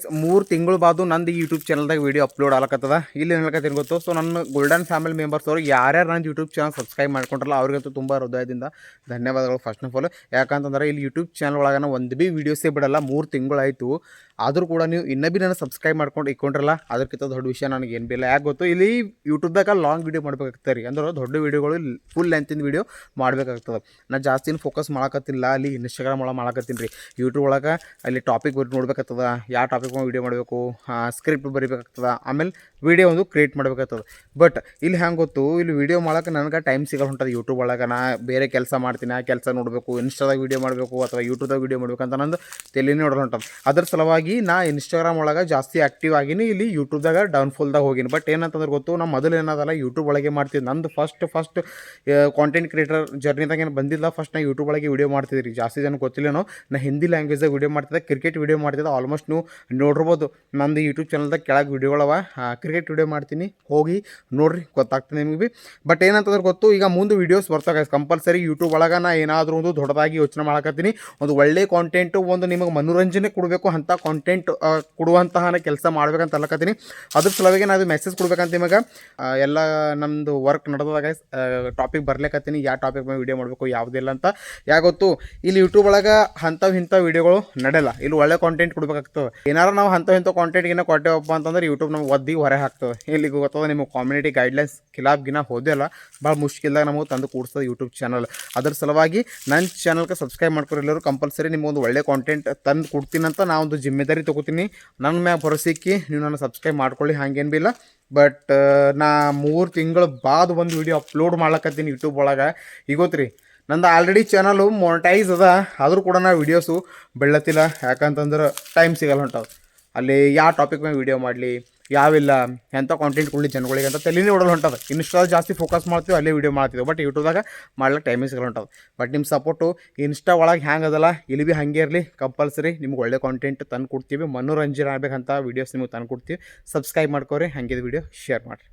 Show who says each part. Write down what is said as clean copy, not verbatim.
Speaker 1: 3 ತಿಂಗಳು ಬಾದು ನಂದು YouTube ಚಾನಲ್ದಾಗ video upload ಆಗಕತ್ತದ. ಇಲ್ಲಿ ಹೇಳಕತ್ತೀನಿ ಗೊತ್ತು. ಸೊ ನನ್ನ ಗೋಲ್ಡನ್ ಫ್ಯಾಮಿಲಿ ಮೆಂಬರ್ಸ್ ಅವರು ಯಾರ್ಯಾರು ನನ್ನ ಯೂಟ್ಯೂಬ್ ಚಾನಲ್ ಸಬ್ಸ್ಕ್ರೈಬ್ ಮಾಡ್ಕೊಂಡ್ರಲ್ಲ ಅವ್ರಿಗಂತೂ ತುಂಬ ಹೃದಯದಿಂದ ಧನ್ಯವಾದಗಳು. ಫಸ್ಟ್ ಆಫ್ ಆಲ್ ಯಾಕಂತಂದ್ರೆ ಇಲ್ಲಿ ಯೂಟ್ಯೂಬ್ ಚಾನಲ್ ಒಳಗೆ ಒಂದು ಭೀ ವೀಡಿಯೋಸೇ ಬಿಡಲ್ಲ. 3 ತಿಂಗಳಾಯಿತು, ಆದರೂ ಕೂಡ ನೀವು ಇನ್ನೂ ಭೀ ನಾನು ಸಬ್ಸ್ಕ್ರೈಬ್ ಮಾಡ್ಕೊಂಡು ಇಟ್ಕೊಂಡ್ರಲ್ಲ, ಅದಕ್ಕಿಂತ ದೊಡ್ಡ ವಿಷಯ ನನಗೆ ಏನು ಬಿಲ್ಲ. ಯಾಕೆ ಗೊತ್ತು, ಇಲ್ಲಿ ಯೂಟ್ಯೂಬ್ದಾಗ ಲಾಂಗ್ ವೀಡಿಯೋ ಮಾಡ್ಬೇಕಾಗ್ತದೆ ರೀ. ಅಂದ್ರೆ ದೊಡ್ಡ ವೀಡಿಯೋಗಳು ಫುಲ್ ಲೆಂತಿನ ವೀಡಿಯೋ ಮಾಡಬೇಕಾಗ್ತದೆ. ನಾನು ಜಾಸ್ತಿನ ಫೋಕಸ್ ಮಾಡಕತ್ತಿಲ್ಲ, ಅಲ್ಲಿ ಇನ್ಸ್ಟಾಗ್ರಾಮ್ ಒಳಗೆ ಮಾಡಕತ್ತೀನಿ ರೀ. ಯೂಟ್ಯೂಬ್ ಒಳಗೆ ಅಲ್ಲಿ ಟಾಪಿಕ್ ನೋಡ್ಬೇಕಾಗ್ತದೆ, ಯಾವ ಟಾಪಿಕ್ ವೀಡಿಯೋ ಮಾಡಬೇಕು, ಸ್ಕ್ರಿಪ್ಟ್ ಬರೀಬೇಕಾಗ್ತದೆ, ಆಮೇಲೆ ವೀಡಿಯೋ ಒಂದು ಕ್ರಿಯೇಟ್ ಮಾಡಬೇಕಾಗ್ತದೆ. ಬಟ್ ಇಲ್ಲಿ ಹೆಂಗೆ ಗೊತ್ತು, ಇಲ್ಲಿ ವೀಡಿಯೋ ಮಾಡೋಕೆ ನನಗೆ ಟೈಮ್ ಸಿಗಲ್ಲ ಹೊಂಟದ. ಯೂಟ್ಯೂಬ್ ಒಳಗೆ ನಾ ಬೇರೆ ಕೆಲಸ ಮಾಡ್ತೀನಿ, ಆ ಕೆಲಸ ನೋಡಬೇಕು, ಇನ್ಸ್ಟಾದಾಗ ವೀಡಿಯೋ ಮಾಡಬೇಕು ಅಥವಾ ಯೂಟ್ಯೂಬ್ದಾಗ ವೀಡಿಯೋ ಮಾಡಬೇಕಂತ ನಂದು ತಲೆನೇ ನೋಡಲ್ಲ ಹೊಂಟದ. ಅದ್ರ ಸಲುವಾಗಿ ನಾ ಇನ್ಸ್ಟಾಗ್ರಾಮ್ ಒಳಗೆ ಜಾಸ್ತಿ ಆ್ಯಕ್ಟಿವ್ ಆಗಿನಿ, ಇಲ್ಲಿ ಯೂಟ್ಯೂಬ್ದಾಗ ಡೌನ್ಫಾಲ್ದಾಗ ಹೋಗಿನಿ. ಬಟ್ ಏನಂತಂದ್ರೆ ಗೊತ್ತು, ನಾ ಮೊದಲು ಏನದಲ್ಲ ಯೂಟ್ಯೂಬ್ ಒಳಗೆ ಮಾಡ್ತಿದ್ದೆ. ನಂದು ಫಸ್ಟ್ ಕಾಂಟೆಂಟ್ ಕ್ರಿಯೇಟರ್ ಜರ್ನಿದಾಗ ಏನು ಬಂದಿಲ್ಲ. ಫಸ್ಟ್ ನಾ ಯೂಟ್ಯೂಬ್ ಒಳಗೆ ವೀಡಿಯೋ ಮಾಡ್ತಿದ್ದೆ ರೀ. ಜಾಸ್ತಿ ಜನ ಗೊತ್ತಿಲ್ಲೇನೋ, ನಾ ಹಿಂದಿ ಲ್ಯಾಂಗ್ವೇಜ್ದಾಗ ವೀಡಿಯೋ ಮಾಡ್ತಿದ್ದೆ, ಕ್ರಿಕೆಟ್ ವೀಡಿಯೋ ಮಾಡ್ತಿದ್ದೆ. ಆಲ್ಮೋಸ್ಟ್ ನೀವು ನೋಡಿರ್ಬೋದು ನಂದು ಯೂಟ್ಯೂಬ್ ಚಾನಲ್ದಾಗ ಕೆಳಗೆ ವೀಡಿಯೋಗಳವ, ಕ್ರಿಕೆಟ್ ವೀಡಿಯೋ ಮಾಡ್ತೀನಿ, ಹೋಗಿ ನೋಡ್ರಿ, ಗೊತ್ತಾಗ್ತದೆ ನಿಮಗೆ ಭೀ. ಬಟ್ ಏನಂತಂದ್ರೆ ಗೊತ್ತು, ಈಗ ಮುಂದೆ ವೀಡಿಯೋಸ್ ಬರ್ತಾಗ ಕಂಪಲ್ಸರಿ ಯೂಟ್ಯೂಬ್ ಒಳಗೆ ನಾ ಏನಾದರೂ ಒಂದು ದೊಡ್ಡದಾಗಿ ಯೋಚನೆ ಮಾಡಕತ್ತೀನಿ. ಒಂದು ಒಳ್ಳೆ ಕಾಂಟೆಂಟು, ಒಂದು ನಿಮಗೆ ಮನೋರಂಜನೆ ಕೊಡಬೇಕು ಅಂಥ ಕಾಂಟೆಂಟ್ ಕೊಡುವಂತಹ ಕೆಲಸ ಮಾಡ್ಬೇಕಂತ ಅಲ್ಲಕತ್ತೀನಿ. ಅದ್ರ ಸಲುವಾಗಿ ನಾನು ಅದು ಮೆಸೇಜ್ ಕೊಡ್ಬೇಕಂತ ನಿಮಗೆ ಎಲ್ಲ ನಮ್ಮದು ವರ್ಕ್ ನಡೆದಾಗ ಟಾಪಿಕ್ ಬರ್ಲಿಕ್ಕತ್ತೀನಿ, ಯಾವ ಟಾಪಿಕ್ ಮೇಲೆ ವೀಡಿಯೋ ಮಾಡಬೇಕು ಯಾವುದಿಲ್ಲ ಅಂತ. ಯಾಗೊತ್ತು, ಇಲ್ಲಿ ಯೂಟ್ಯೂಬ್ ಒಳಗೆ ಇಂಥ ವೀಡಿಯೋಗಳು ನಡೆಯಲ್ಲ. ಇಲ್ಲಿ ಒಳ್ಳೆ ಕಾಂಟೆಂಟ್ ಕೊಡ್ಬೇಕಾಗ್ತದೆ. ಏನಾರು ನಾವು ಇಂಥ ಕಾಂಟೆಂಟ್ಗಿನ್ನ ಕೊಟ್ಟೆವಪ್ಪ ಅಂತಂದ್ರೆ ಯೂಟ್ಯೂಬ್ ನಮ್ಗೆ ಒದ್ದಿ ಹೊರ ಹಾಕ್ತದೆ. ಇಲ್ಲಿ ಗೊತ್ತದ ನಿಮಗೆ ಕಮ್ಯುನಿಟಿ ಗೈಡ್ಲೈನ್ಸ್ ಖಿಲಾಫ್ಗಿನ ಹೋದೆಲ್ಲ ಭಾಳ ಮುಷ್ಕಿಲ್ದಾಗ ನಮಗೆ ತಂದು ಕೂಡಿಸ್ತದೆ ಯೂಟ್ಯೂಬ್ ಚಾನಲ್. ಅದ್ರ ಸಲುವಾಗಿ ನನ್ನ ಚಾನಲ್ಗೆ ಸಬ್ಸ್ಕ್ರೈಬ್ ಮಾಡ್ಕೊರಿ ಎಲ್ಲರೂ. ಕಂಪಲ್ಸರಿ ನಿಮಗೊಂದು ಒಳ್ಳೆ ಕಾಂಟೆಂಟ್ ತಂದು ಕೊಡ್ತೀನಿ ಅಂತ ನಾ ಒಂದು ಜಿಮ್ಮೆದಾರಿ ತೊಗೋತೀನಿ. ನನ್ನ ಮ್ಯಾಗ ಭರೋಸಿಕ್ಕಿ ನೀವು ನನ್ನ ಸಬ್ಸ್ಕ್ರೈಬ್ ಮಾಡ್ಕೊಳ್ಳಿ, ಹಾಗೇನು ಬಿ ಇಲ್ಲ. ಬಟ್ ನಾ 3 ತಿಂಗಳು ಬಾದ್ ಒಂದು ವೀಡಿಯೋ ಅಪ್ಲೋಡ್ ಮಾಡ್ಲಕತ್ತೀನಿ ಯೂಟ್ಯೂಬ್ ಒಳಗೆ. ಈಗ ಗೊತ್ತ್ರಿ, ನಂದು ಆಲ್ರೆಡಿ ಚಾನಲು ಮೊನಿಟೈಸ್ ಅದ, ಆದರೂ ಕೂಡ ನಾ ವೀಡಿಯೋಸು ಬೆಳ್ಳತ್ತಿಲ್ಲ. ಯಾಕಂತಂದ್ರೆ ಟೈಮ್ ಸಿಗಲ್ಲ ಹೊಂಟವು. ಅಲ್ಲಿ ಯಾವ ಟಾಪಿಕ್ ಮೇಲೆ ವೀಡಿಯೋ ಮಾಡಲಿ, ಯಾವಿಲ್ಲ, ಎಂಥ ಕಾಂಟೆಂಟ್ ಕೊಡಲಿ ಜನಗಳಿಗೆ ಅಂತ ತಲೆನೇ ಓಡಲ್ಲ ಹೊಂಟದ. ಇನ್ಸ್ಟಾದಾಗ ಜಾಸ್ತಿ ಫೋಕಸ್ ಮಾಡ್ತೀವಿ, ಅಲ್ಲೇ ವೀಡಿಯೋ ಮಾಡ್ತೀವಿ. ಬಟ್ ಯೂಟ್ಯೂಬ್ದಾಗ ಮಾಡ್ಲಿಕ್ಕೆ ಟೈಮಿಂಗ್ ಸಿಗಲ್ಲ ಹೊಂಟದ. ಬಟ್ ನಿಮ್ಮ ಸಪೋರ್ಟು ಇನ್ಸ್ಟಾ ಒಳಗೆ ಹ್ಯಾಂಗೆ ಅದಲ್ಲ, ಇಲ್ಲಿ ಭೀ ಹಾಗೆ ಇರಲಿ. ಕಂಪಲ್ಸರಿ ನಿಮ್ಗೆ ಒಳ್ಳೆ ಕಾಂಟೆಂಟ್ ತಂದು ಕೊಡ್ತೀವಿ, ಮನೋರಂಜನೆ ಆಗಬೇಕಂತ ವೀಡಿಯೋಸ್ ನಿಮಗೆ ತಂದು ಕೊಡ್ತೀವಿ. ಸಬ್ಸ್ಕ್ರೈಬ್ ಮಾಡ್ಕೋರಿ, ಹಾಗೆ ವೀಡಿಯೋ ಶೇರ್ ಮಾಡಿರಿ.